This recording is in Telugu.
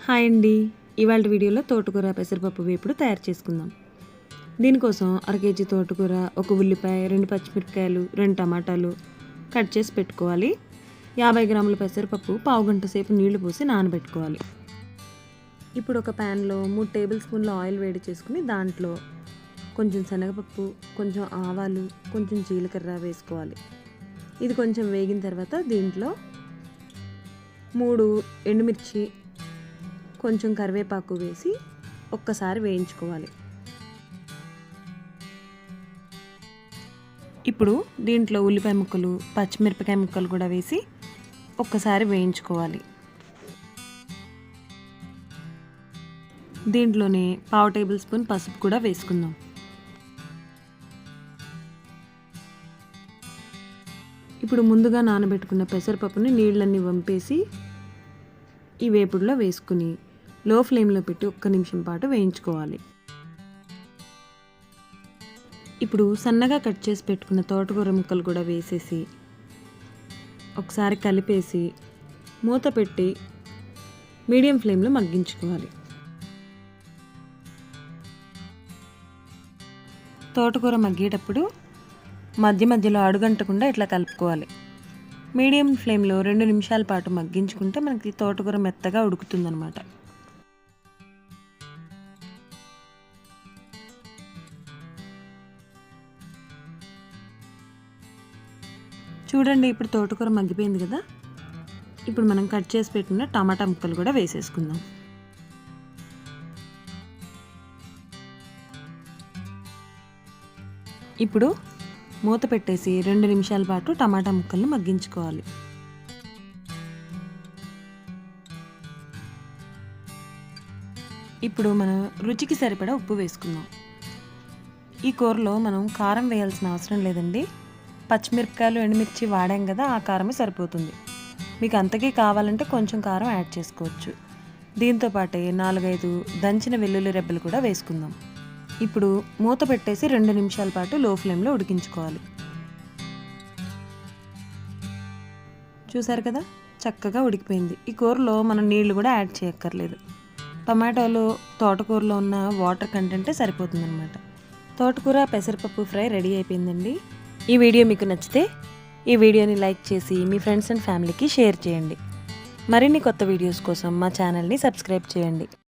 హాయ్ అండి, ఇవాళ వీడియోలో తోటకూర పెసరపప్పు వేపుడు తయారు చేసుకుందాం. దీనికోసం అరకేజీ తోటకూర, ఒక ఉల్లిపాయ, 2 పచ్చిమిరపకాయలు, 2 టమాటాలు కట్ చేసి పెట్టుకోవాలి. 50 గ్రాముల పెసరపప్పు పావు గంట సేపు నీళ్లు పోసి నానబెట్టుకోవాలి. ఇప్పుడు ఒక ప్యాన్లో 3 టేబుల్ స్పూన్ల ఆయిల్ వేడి చేసుకుని దాంట్లో కొంచెం శనగపప్పు, కొంచెం ఆవాలు, కొంచెం జీలకర్ర వేసుకోవాలి. ఇది కొంచెం వేగిన తర్వాత దీంట్లో 3 ఎండుమిర్చి, కొంచెం కరివేపాకు వేసి ఒక్కసారి వేయించుకోవాలి. ఇప్పుడు దీంట్లో ఉల్లిపాయ ముక్కలు, పచ్చిమిరపకాయ ముక్కలు కూడా వేసి ఒక్కసారి వేయించుకోవాలి. దీంట్లోనే పావు టేబుల్ స్పూన్ పసుపు కూడా వేసుకుందాం. ఇప్పుడు ముందుగా నానబెట్టుకున్న పెసరపప్పుని నీళ్ళన్నీ వంపేసి ఈ వేపుడులో వేసుకుని లో ఫ్లేమ్లో పెట్టి 1 నిమిషం పాటు వేయించుకోవాలి. ఇప్పుడు సన్నగా కట్ చేసి పెట్టుకున్న తోటకూర ముక్కలు కూడా వేసేసి ఒకసారి కలిపేసి మూత పెట్టి మీడియం ఫ్లేమ్లో మగ్గించుకోవాలి. తోటకూర మగ్గేటప్పుడు మధ్య మధ్యలో అడుగంటకుండా ఇట్లా కలుపుకోవాలి. మీడియం ఫ్లేమ్లో 2 నిమిషాల పాటు మగ్గించుకుంటే మనకి తోటకూర మెత్తగా ఉడుకుతుందన్నమాట. చూడండి, ఇప్పుడు తోటకూర మగ్గిపోయింది కదా. ఇప్పుడు మనం కట్ చేసి పెట్టుకున్న టమాటా ముక్కలు కూడా వేసేసుకుందాం. ఇప్పుడు మూత పెట్టేసి 2 నిమిషాల పాటు టమాటా ముక్కల్ని మగ్గించుకోవాలి. ఇప్పుడు మనం రుచికి సరిపడా ఉప్పు వేసుకుందాం. ఈ కూరలో మనం కారం వేయాల్సిన అవసరం లేదండి. పచ్చిమిరపకాయలు, ఎండుమిర్చి వాడాం కదా, ఆ కారమే సరిపోతుంది. మీకు అంతకీ కావాలంటే కొంచెం కారం యాడ్ చేసుకోవచ్చు. దీంతో పాటే 4-5 దంచిన వెల్లుల్లి రెబ్బలు కూడా వేసుకుందాం. ఇప్పుడు మూత పెట్టేసి 2 నిమిషాల పాటు లో ఫ్లేమ్లో ఉడికించుకోవాలి. చూసారు కదా, చక్కగా ఉడికిపోయింది. ఈ కూరలో మనం నీళ్లు కూడా యాడ్ చేయక్కర్లేదు. టమాటోలో, తోటకూరలో ఉన్న వాటర్ కంటెంటే సరిపోతుందన్నమాట. తోటకూర పెసరపప్పు ఫ్రై రెడీ అయిపోయిందండి. ఈ వీడియో మీకు నచ్చితే ఈ వీడియోని లైక్ చేసి మీ ఫ్రెండ్స్ అండ్ ఫ్యామిలీకి షేర్ చేయండి. మరిన్ని కొత్త వీడియోస్ కోసం మా ఛానల్ని సబ్స్క్రైబ్ చేయండి.